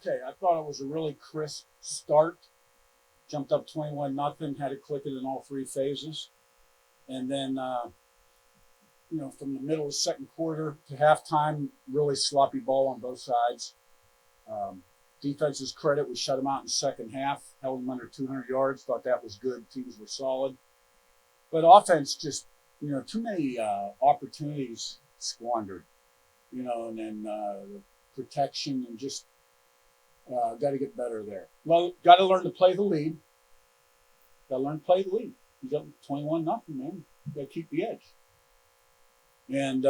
okay, I thought it was a really crisp start. Jumped up 21-0, had it clicking in all three phases. And then, from the middle of the second quarter to halftime, really sloppy ball on both sides. Defense's credit, we shut them out in the second half, held them under 200 yards, thought that was good. Teams were solid. But offense just, too many opportunities squandered, and then the protection and just got to get better there. Well, got to learn to play the lead. You got 21-0, man. You got to keep the edge. And,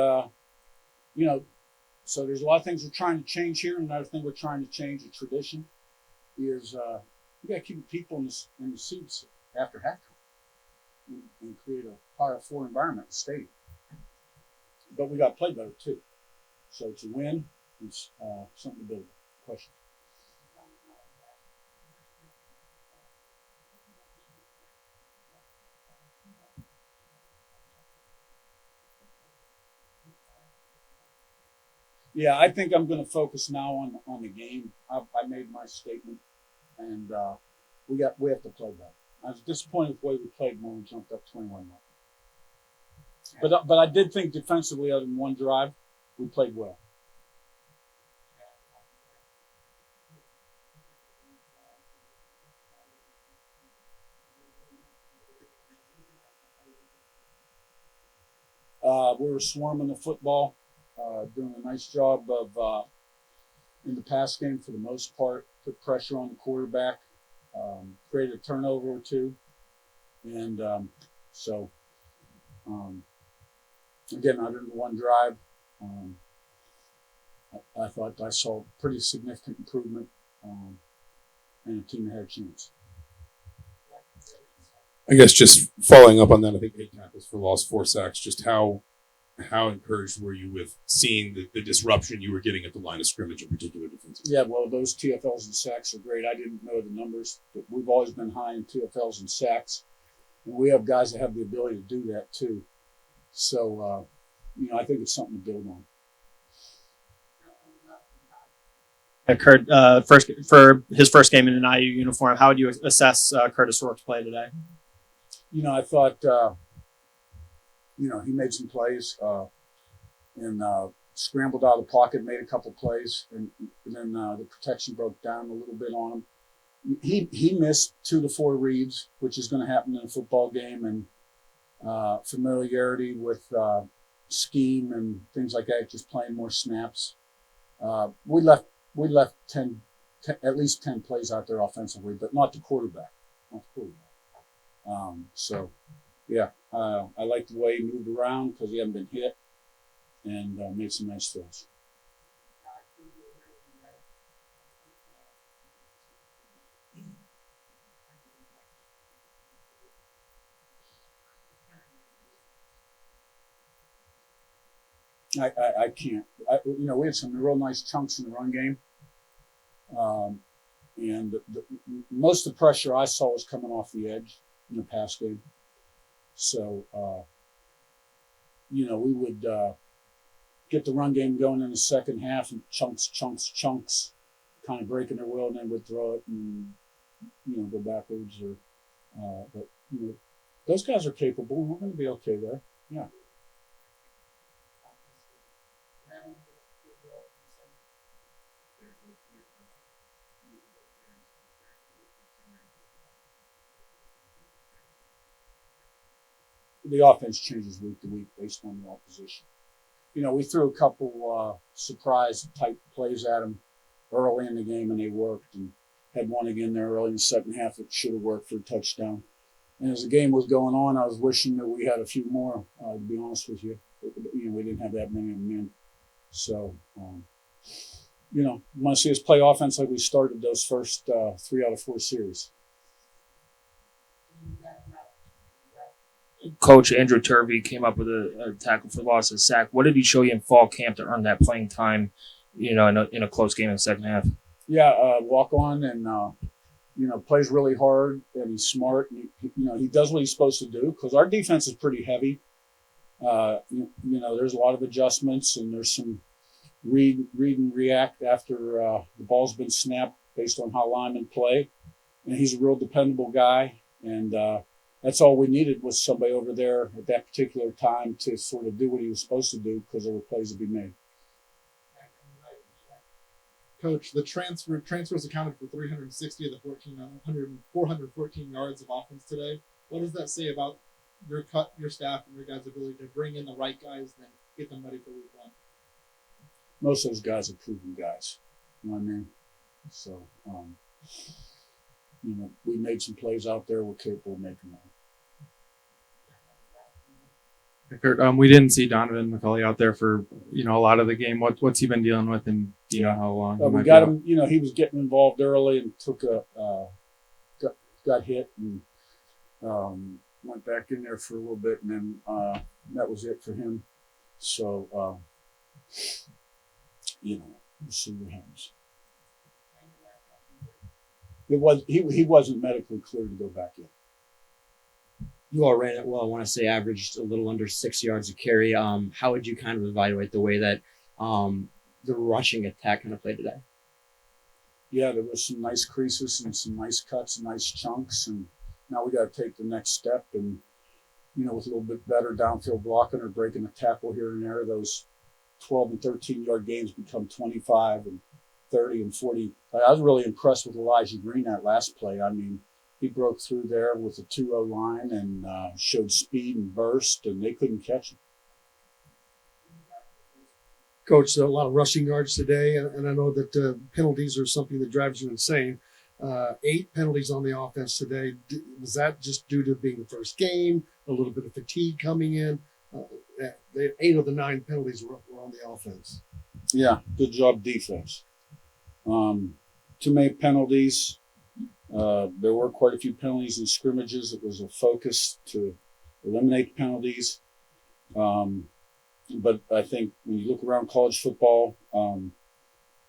so there's a lot of things we're trying to change here. Another thing we're trying to change, a tradition, is you got to keep people in the seats after halftime and create a Power 4 environment in the stadium. But we got to play better, too. So it's a win. It's something to build on. Question. Yeah, I think I'm going to focus now on the game. I made my statement, and we have to play better. I was disappointed with the way we played when we jumped up 21-0. But I did think defensively, other than one drive, we played well. We were swarming the football. Doing a nice job of in the pass game for the most part, put pressure on the quarterback, created a turnover or two. And again, other than one drive, I thought I saw pretty significant improvement and a team that had a chance. I guess just following up on that, I think 8 tackles for loss, 4 sacks, just how encouraged were you with seeing the disruption you were getting at the line of scrimmage in particular defensively? Yeah, well, those TFLs and sacks are great. I didn't know the numbers, but we've always been high in TFLs and sacks. And we have guys that have the ability to do that too. So, I think it's something to build on. Curt, for his first game in an IU uniform, how would you assess Curtis Rourke's play today? I thought, he made some plays and scrambled out of the pocket, made a couple plays, and then the protection broke down a little bit on him. He missed 2 to 4 reads, which is going to happen in a football game, and familiarity with scheme and things like that, just playing more snaps. We left at least 10 plays out there offensively, but not the quarterback. I liked the way he moved around because he hadn't been hit, and made some nice throws. I can't. We had some real nice chunks in the run game. And most of the pressure I saw was coming off the edge in the pass game. So, we would get the run game going in the second half and chunks, kind of breaking their will, and then would throw it and, go backwards. But those guys are capable. We're going to be okay there. Yeah. The offense changes week to week based on the opposition. We threw a couple surprise type plays at them early in the game, and they worked, and had one again there early in the second half that should have worked for a touchdown. And as the game was going on, I was wishing that we had a few more, to be honest with you. We didn't have that many of them in. So, you want to see us play offense like we started those first 3 out of 4 series. Coach Andrew Turvey came up with a tackle for loss, a sack. What did he show you in fall camp to earn that playing time, in a close game in the second half? Yeah, walk on and, plays really hard, and he's smart. And he does what he's supposed to do, because our defense is pretty heavy. There's a lot of adjustments, and there's some read and react after the ball's been snapped based on how linemen play. And he's a real dependable guy. And that's all we needed was somebody over there at that particular time to sort of do what he was supposed to do because there were plays to be made. Coach, the transfers accounted for 360 of the 414 yards of offense today. What does that say about your staff and your guys' ability to bring in the right guys and get them ready for week one? Most of those guys are proven guys. You know what I mean? So, we made some plays out there. We're capable of making them. Curt, we didn't see Donovan McCulley out there for a lot of the game. What's he been dealing with, and do you know how long? We got him. He was getting involved early and took got hit and went back in there for a little bit, and then that was it for him. So we'll see what happens. He wasn't medically cleared to go back in. You all ran it well. I want to say averaged a little under 6 yards a carry. How would you kind of evaluate the way that the rushing attack kind of played today? Yeah, there was some nice creases and some nice cuts and nice chunks, and now we got to take the next step. And with a little bit better downfield blocking or breaking a tackle here and there, those 12 and 13-yard games become 25 and 30 and 40. I was really impressed with Elijah Green that last play. I mean, he broke through there with a 2-0 line and showed speed and burst, and they couldn't catch him. Coach, a lot of rushing yards today, and I know that penalties are something that drives you insane. 8 penalties on the offense today. Was that just due to being the first game, a little bit of fatigue coming in? 8 of the 9 penalties were on the offense. Yeah, good job defense. Too many penalties. There were quite a few penalties in scrimmages. It was a focus to eliminate penalties. But I think when you look around college football,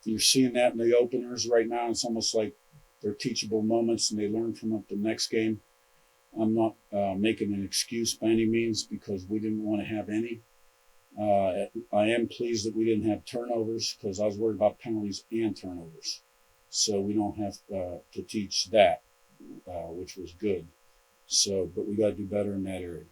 you're seeing that in the openers right now. It's almost like they're teachable moments and they learn from it the next game. I'm not making an excuse by any means because we didn't want to have any. I am pleased that we didn't have turnovers because I was worried about penalties and turnovers. So we don't have to teach that, which was good. So, but we got to do better in that area.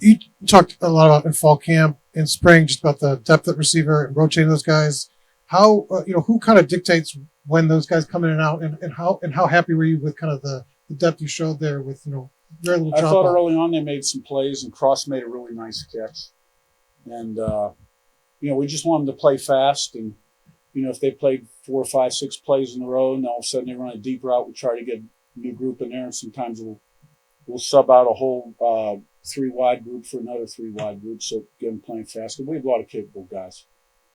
You talked a lot about in fall camp, in spring, just about the depth at receiver and rotating those guys. How who kind of dictates when those guys come in and out, and how happy were you with kind of the depth you showed there with very little I drop thought off? early on they made some plays, and Cross made a really nice catch. And we just want them to play fast, and if they played 4, 5, 6 plays in a row, and all of a sudden they run a deep route, we try to get a new group in there, and sometimes we'll sub out a whole 3 wide group for another 3 wide group, so get them playing fast. We have a lot of capable guys.